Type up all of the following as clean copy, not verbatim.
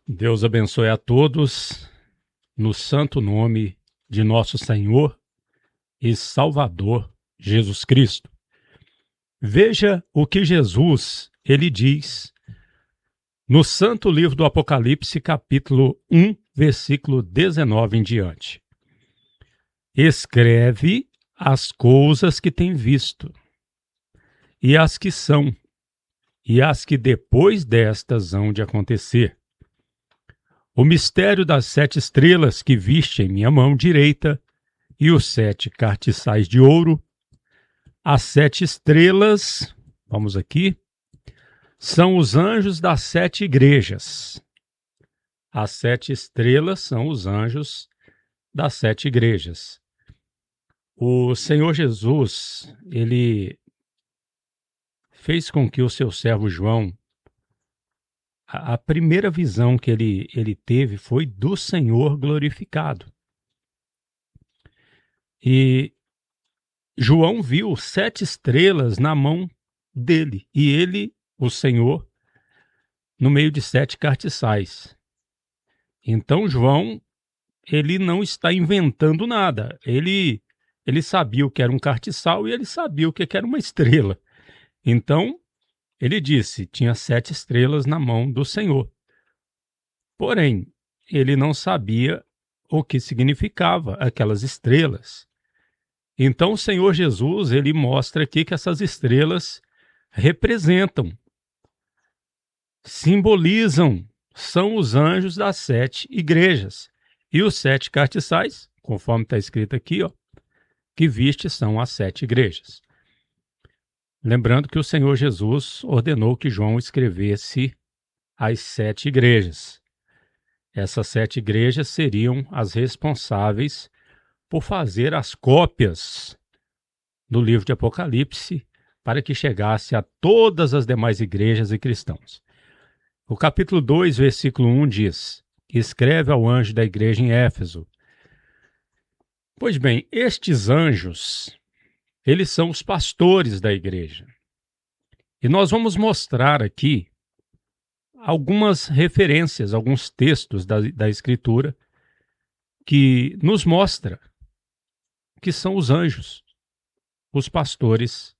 Deus abençoe a todos, no santo nome de nosso Senhor e Salvador Jesus Cristo. Veja o que Jesus ele diz no santo livro do Apocalipse, capítulo 1, versículo 19 em diante. Escreve as coisas que tem visto, e as que são, e as que depois destas hão de acontecer. O mistério das 7 estrelas que viste em minha mão direita e os 7 cartiçais de ouro. As 7 estrelas, vamos aqui, são os anjos das 7 igrejas. As 7 estrelas são os anjos das 7 igrejas. O Senhor Jesus, ele fez com que o seu servo João, a primeira visão que ele teve foi do Senhor glorificado. E João viu 7 estrelas na mão dele, e ele, o Senhor, no meio de 7 cartiçais. Então João, ele não está inventando nada. Ele sabia o que era um cartiçal e ele sabia o que era uma estrela. Então, ele disse, tinha 7 estrelas na mão do Senhor. Porém, ele não sabia o que significava aquelas estrelas. Então, o Senhor Jesus, ele mostra aqui que essas estrelas representam, simbolizam, são os anjos das 7 igrejas. E os 7 cartiçais, conforme está escrito aqui, ó, que viste são as 7 igrejas. Lembrando que o Senhor Jesus ordenou que João escrevesse as 7 igrejas. Essas 7 igrejas seriam as responsáveis por fazer as cópias do livro de Apocalipse para que chegasse a todas as demais igrejas e cristãos. O capítulo 2, versículo 1 diz: escreve ao anjo da igreja em Éfeso. Pois bem, estes anjos, eles são os pastores da igreja. E nós vamos mostrar aqui algumas referências, alguns textos da Escritura que nos mostra que são os anjos, os pastores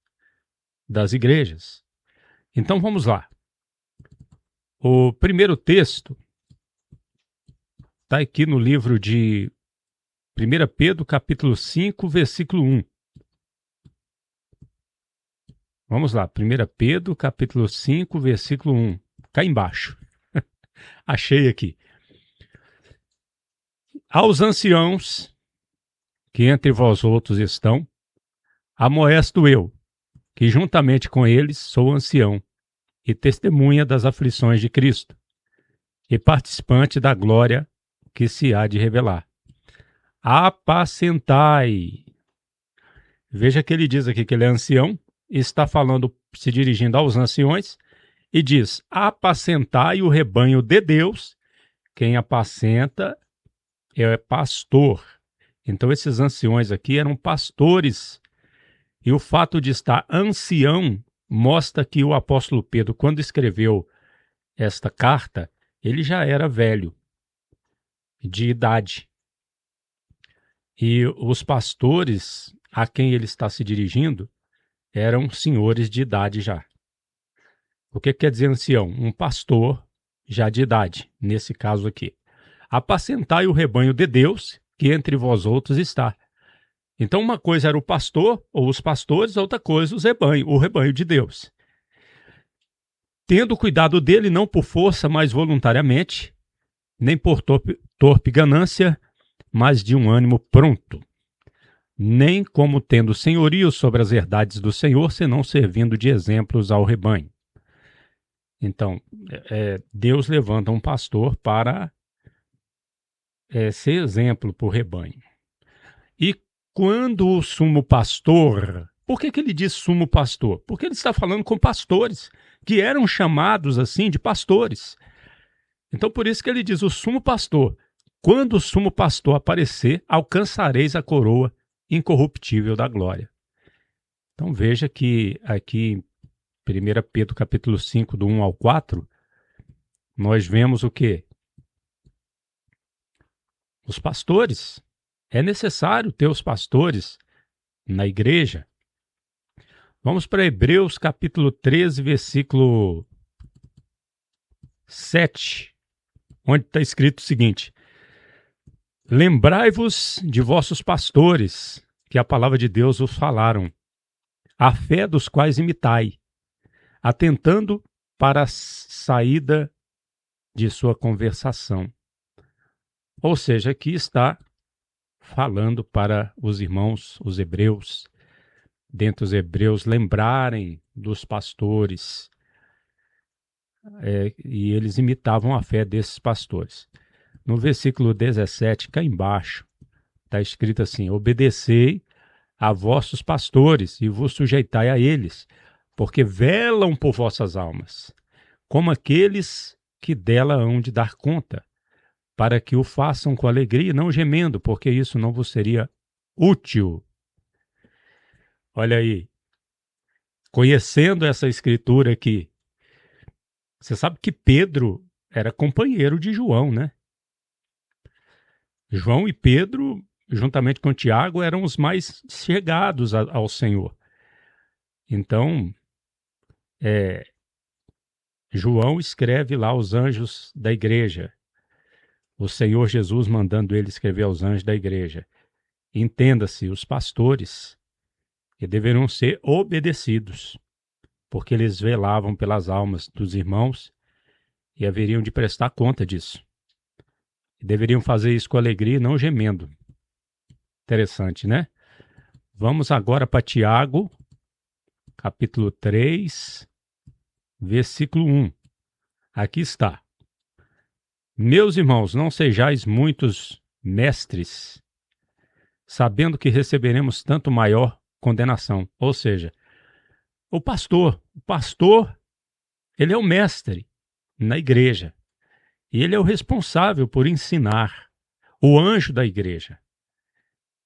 das igrejas. Então vamos lá. O primeiro texto está aqui no livro de 1 Pedro, capítulo 5, versículo 1. Vamos lá, 1 Pedro, capítulo 5, versículo 1. Cá embaixo. Achei aqui. Aos anciãos que entre vós outros estão, amoesto eu, que juntamente com eles sou ancião e testemunha das aflições de Cristo, e participante da glória que se há de revelar. Apacentai. Veja que ele diz aqui que ele é ancião, e está falando, se dirigindo aos anciões, e diz, apacentai o rebanho de Deus. Quem apacenta é pastor. Então esses anciões aqui eram pastores. E o fato de estar ancião mostra que o apóstolo Pedro, quando escreveu esta carta, ele já era velho, de idade. E os pastores a quem ele está se dirigindo eram senhores de idade já. O que quer dizer ancião? Um pastor já de idade, nesse caso aqui. Apacentai o rebanho de Deus, que entre vós outros está. Então uma coisa era o pastor, ou os pastores, outra coisa o rebanho de Deus. Tendo cuidado dele, não por força, mas voluntariamente, nem por torpe ganância, mas de um ânimo pronto. Nem como tendo senhorio sobre as verdades do Senhor, senão servindo de exemplos ao rebanho. Então, Deus levanta um pastor para ser exemplo para o rebanho. E quando o sumo pastor... Por que ele diz sumo pastor? Porque ele está falando com pastores, que eram chamados assim de pastores. Então, por isso que ele diz o sumo pastor. Quando o sumo pastor aparecer, alcançareis a coroa incorruptível da glória. Então, veja que aqui 1 Pedro capítulo 5, do 1 ao 4, nós vemos o quê? Os pastores. É necessário ter os pastores na igreja. Vamos para Hebreus capítulo 13, versículo 7, onde está escrito o seguinte: lembrai-vos de vossos pastores, que a palavra de Deus vos falaram, a fé dos quais imitai, atentando para a saída de sua conversação. Ou seja, aqui está falando para os irmãos, os hebreus, dentre os hebreus, lembrarem dos pastores, e eles imitavam a fé desses pastores. No versículo 17, cá embaixo, está escrito assim: obedecei a vossos pastores e vos sujeitai a eles, porque velam por vossas almas, como aqueles que dela hão de dar conta, para que o façam com alegria e não gemendo, porque isso não vos seria útil. Olha aí, conhecendo essa escritura aqui, você sabe que Pedro era companheiro de João, né? João e Pedro, juntamente com Tiago, eram os mais chegados ao Senhor. Então, João escreve lá aos anjos da igreja, o Senhor Jesus mandando ele escrever aos anjos da igreja. Entenda-se, os pastores, que deverão ser obedecidos, porque eles velavam pelas almas dos irmãos e haveriam de prestar conta disso. E deveriam fazer isso com alegria e não gemendo. Interessante, né? Vamos agora para Tiago, capítulo 3, versículo 1. Aqui está: meus irmãos, não sejais muitos mestres, sabendo que receberemos tanto maior condenação. Ou seja, o pastor, ele é o mestre na igreja. E ele é o responsável por ensinar, o anjo da igreja.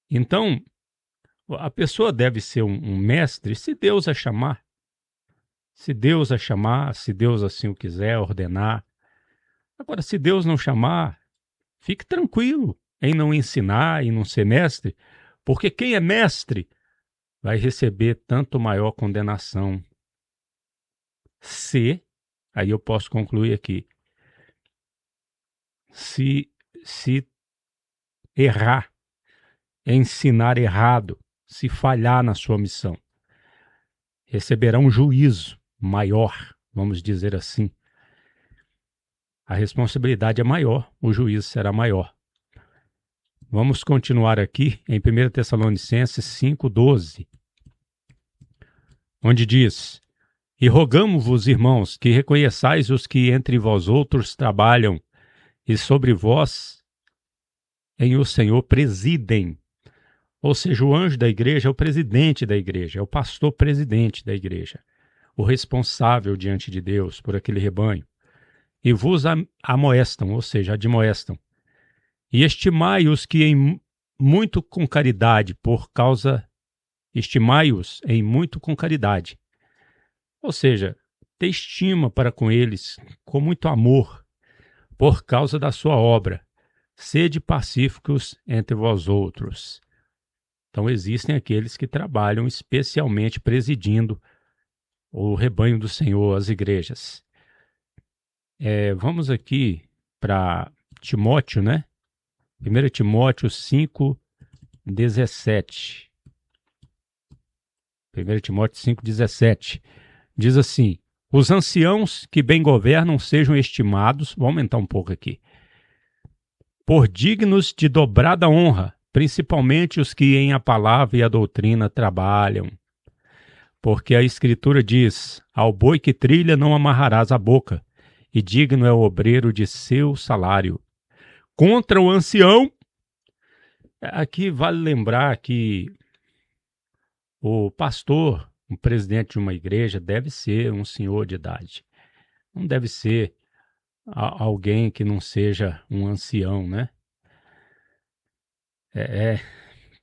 Então, a pessoa deve ser um mestre se Deus a chamar. Se Deus a chamar, se Deus assim o quiser ordenar. Agora, se Deus não chamar, fique tranquilo em não ensinar, em não ser mestre, porque quem é mestre vai receber tanto maior condenação. Aí eu posso concluir aqui, se errar, ensinar errado, se falhar na sua missão, receberá um juízo maior, vamos dizer assim. A responsabilidade é maior, o juízo será maior. Vamos continuar aqui em 1 Tessalonicenses 5,12, onde diz: e rogamo-vos, irmãos, que reconheçais os que entre vós outros trabalham e sobre vós em o Senhor presidem. Ou seja, o anjo da igreja é o presidente da igreja, é o pastor presidente da igreja, o responsável diante de Deus por aquele rebanho. E vos amoestam, ou seja, admoestam. E estimai-os que em muito com caridade, estimai-os em muito com caridade. Ou seja, ter estima para com eles, com muito amor, por causa da sua obra. Sede pacíficos entre vós outros. Então existem aqueles que trabalham especialmente presidindo o rebanho do Senhor, as igrejas. Vamos aqui para Timóteo, né? 1 Timóteo 5,17. 1 Timóteo 5,17. Diz assim: os anciãos que bem governam sejam estimados, vou aumentar um pouco aqui, por dignos de dobrada honra, principalmente os que em a palavra e a doutrina trabalham. Porque a Escritura diz: ao boi que trilha não amarrarás a boca, e digno é o obreiro de seu salário. Contra o ancião, aqui vale lembrar que o pastor, o presidente de uma igreja, deve ser um senhor de idade. Não deve ser alguém que não seja um ancião, né?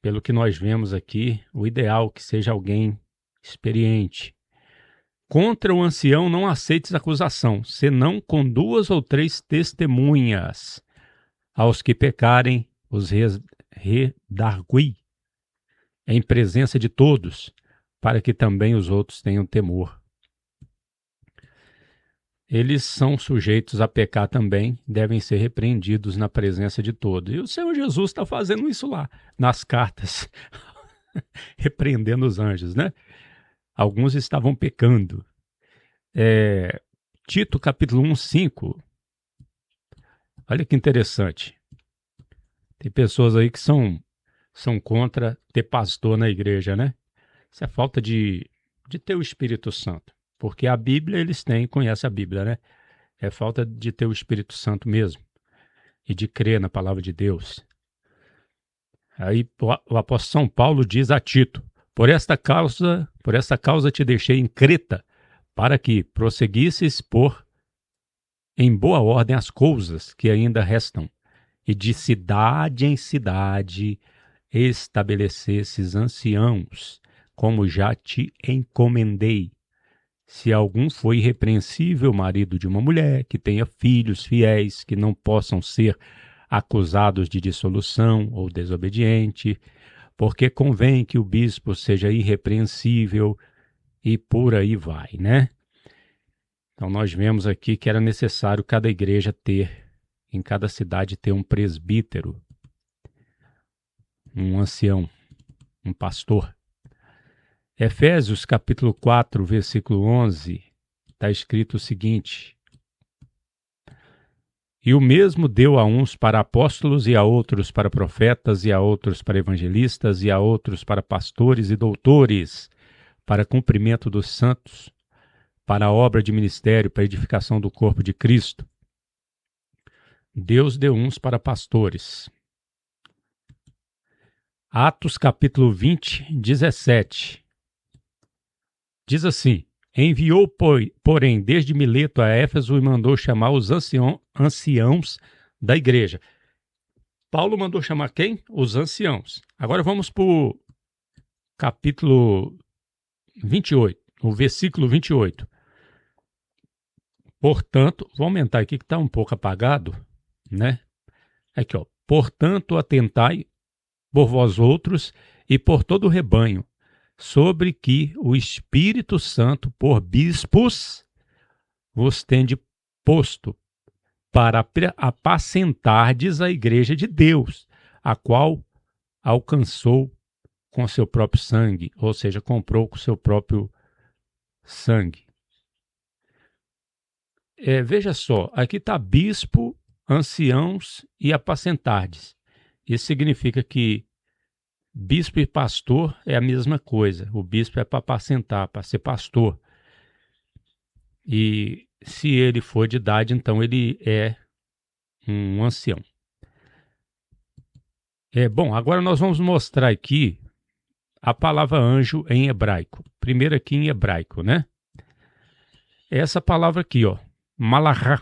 Pelo que nós vemos aqui, o ideal é que seja alguém experiente. Contra o ancião não aceites acusação, senão com 2 ou 3 testemunhas. Aos que pecarem, os redargui em presença de todos, para que também os outros tenham temor. Eles são sujeitos a pecar também, devem ser repreendidos na presença de todos. E o Senhor Jesus está fazendo isso lá, nas cartas, repreendendo os anjos, né? Alguns estavam pecando. Tito, capítulo 1, 5. Olha que interessante. Tem pessoas aí que são contra ter pastor na igreja, né? Isso é falta de ter o Espírito Santo. Porque a Bíblia eles têm, conhecem a Bíblia, né? É falta de ter o Espírito Santo mesmo. E de crer na palavra de Deus. Aí o apóstolo São Paulo diz a Tito: por esta causa te deixei em Creta, para que prosseguisses por em boa ordem as coisas que ainda restam, e de cidade em cidade estabelecesses anciãos, como já te encomendei. Se algum for irrepreensível marido de uma mulher, que tenha filhos fiéis, que não possam ser acusados de dissolução ou desobediente, porque convém que o bispo seja irrepreensível, e por aí vai, né? Então nós vemos aqui que era necessário cada igreja ter, em cada cidade ter um presbítero, um ancião, um pastor. Efésios capítulo 4, versículo 11, está escrito o seguinte: e o mesmo deu a uns para apóstolos, e a outros para profetas, e a outros para evangelistas, e a outros para pastores e doutores, para cumprimento dos santos, para a obra de ministério, para a edificação do corpo de Cristo. Deus deu uns para pastores. Atos capítulo 20, 17. Diz assim: enviou, porém, desde Mileto a Éfeso e mandou chamar os anciãos da igreja. Paulo mandou chamar quem? Os anciãos. Agora vamos para o capítulo 28, o versículo 28. Portanto, vou aumentar aqui que está um pouco apagado, né? Aqui, ó. Portanto, atentai por vós outros e por todo o rebanho, sobre que o Espírito Santo, por bispos, vos tende posto, para apacentardes a igreja de Deus, a qual alcançou com seu próprio sangue, ou seja, comprou com seu próprio sangue. Veja só, aqui está bispo, anciãos e apacentardes. Isso significa que bispo e pastor é a mesma coisa. O bispo é para apacentar, para ser pastor. E se ele for de idade, então ele é um ancião. Bom, agora nós vamos mostrar aqui a palavra anjo em hebraico. Primeiro aqui em hebraico, né? Essa palavra aqui, ó, malachá,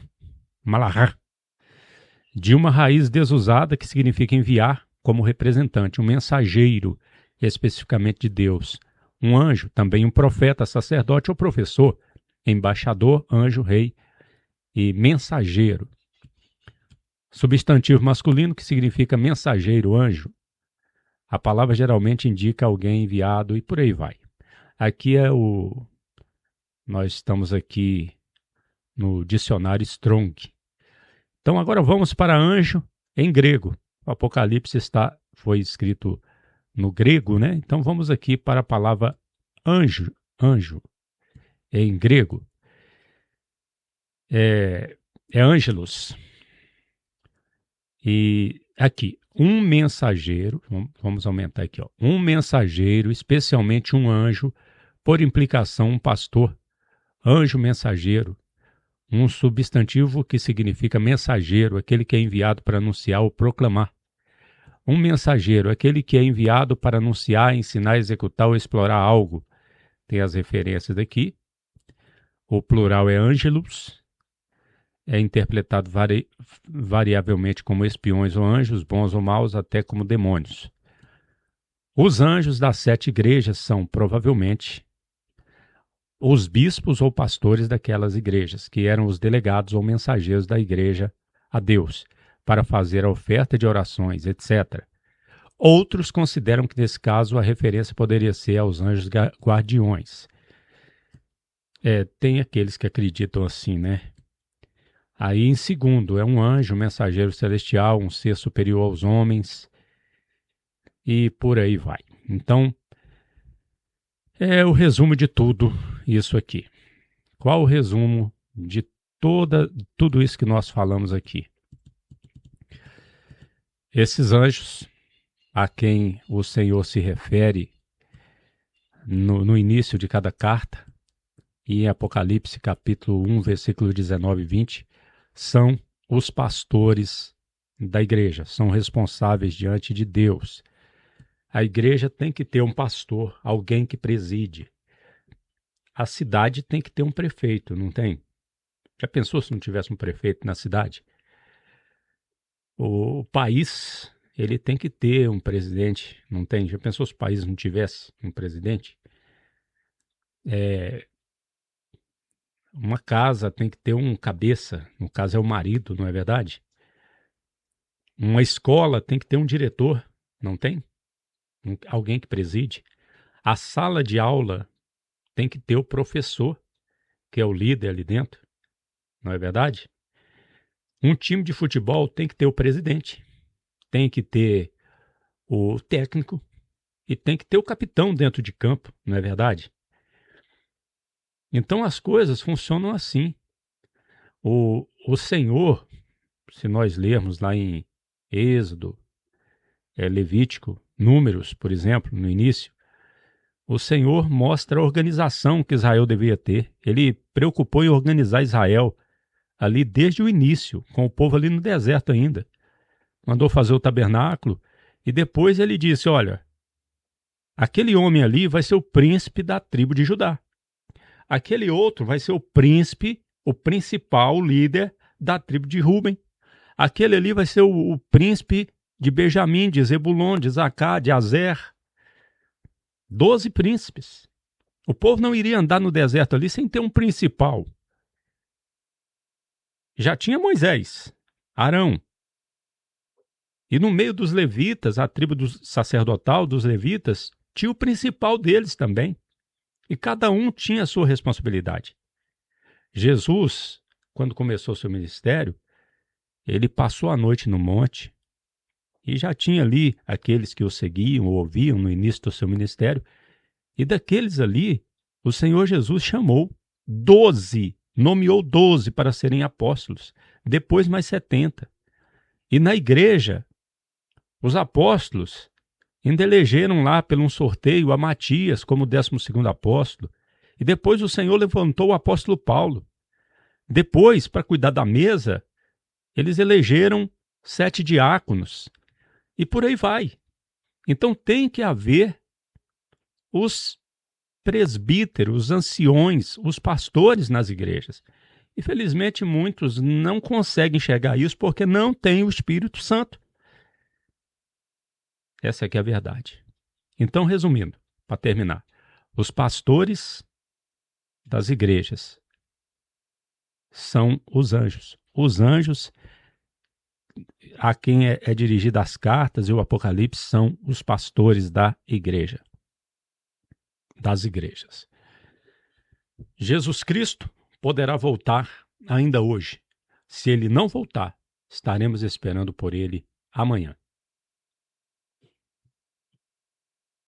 de uma raiz desusada que significa enviar como representante, um mensageiro, especificamente de Deus. Um anjo, também um profeta, sacerdote ou professor, embaixador, anjo, rei e mensageiro. Substantivo masculino que significa mensageiro, anjo. A palavra geralmente indica alguém enviado e por aí vai. Aqui nós estamos aqui no dicionário Strong. Então agora vamos para anjo em grego. O Apocalipse foi escrito no grego, né? Então vamos aqui para a palavra anjo em grego. É angelos. E aqui, um mensageiro, vamos aumentar aqui, ó, um mensageiro, especialmente um anjo, por implicação um pastor, anjo mensageiro, um substantivo que significa mensageiro, aquele que é enviado para anunciar ou proclamar. Um mensageiro, aquele que é enviado para anunciar, ensinar, executar ou explorar algo. Tem as referências aqui. O plural é angelos. É interpretado variavelmente como espiões ou anjos, bons ou maus, até como demônios. Os anjos das 7 igrejas são, provavelmente, os bispos ou pastores daquelas igrejas, que eram os delegados ou mensageiros da igreja a Deus, para fazer a oferta de orações, etc. Outros consideram que, nesse caso, a referência poderia ser aos anjos guardiões. Tem aqueles que acreditam assim, né? Aí, em segundo, é um anjo, um mensageiro celestial, um ser superior aos homens, e por aí vai. Então, é o resumo de tudo isso aqui. Qual o resumo de tudo isso que nós falamos aqui? Esses anjos, a quem o Senhor se refere no início de cada carta, e em Apocalipse capítulo 1, versículo 19 e 20, são os pastores da igreja, são responsáveis diante de Deus. A igreja tem que ter um pastor, alguém que preside. A cidade tem que ter um prefeito, não tem? Já pensou se não tivesse um prefeito na cidade? O país, ele tem que ter um presidente, não tem? Já pensou se o país não tivesse um presidente? Uma casa tem que ter um cabeça, no caso é o marido, não é verdade? Uma escola tem que ter um diretor, não tem? Alguém que preside. A sala de aula tem que ter o professor, que é o líder ali dentro, não é verdade? Um time de futebol tem que ter o presidente, tem que ter o técnico e tem que ter o capitão dentro de campo, não é verdade? Então as coisas funcionam assim. O Senhor, se nós lermos lá em Êxodo, Levítico, Números, por exemplo, no início, o Senhor mostra a organização que Israel devia ter. Ele preocupou em organizar Israel ali desde o início, com o povo ali no deserto ainda. Mandou fazer o tabernáculo e depois ele disse, olha, aquele homem ali vai ser o príncipe da tribo de Judá. Aquele outro vai ser o príncipe, o principal líder da tribo de Ruben. Aquele ali vai ser o príncipe de Benjamim, de Zebulon, de Zacá, de Azer. 12 príncipes. O povo não iria andar no deserto ali sem ter um principal. Já tinha Moisés, Arão. E no meio dos levitas, a tribo do sacerdotal dos levitas, tinha o principal deles também. E cada um tinha a sua responsabilidade. Jesus, quando começou seu ministério, ele passou a noite no monte e já tinha ali aqueles que o seguiam ou ouviam no início do seu ministério. E daqueles ali, o Senhor Jesus chamou 12, nomeou 12 para serem apóstolos, depois mais 70. E na igreja, os apóstolos ainda elegeram lá pelo um sorteio a Matias como 12º apóstolo. E depois o Senhor levantou o apóstolo Paulo. Depois, para cuidar da mesa, eles elegeram 7 diáconos. E por aí vai. Então tem que haver os presbíteros, os anciões, os pastores nas igrejas. Infelizmente, muitos não conseguem enxergar isso porque não têm o Espírito Santo. Essa aqui é a verdade. Então, resumindo, para terminar, os pastores das igrejas são os anjos. Os anjos a quem é dirigida as cartas e o Apocalipse são os pastores da igreja, das igrejas. Jesus Cristo poderá voltar ainda hoje. Se ele não voltar, estaremos esperando por ele amanhã.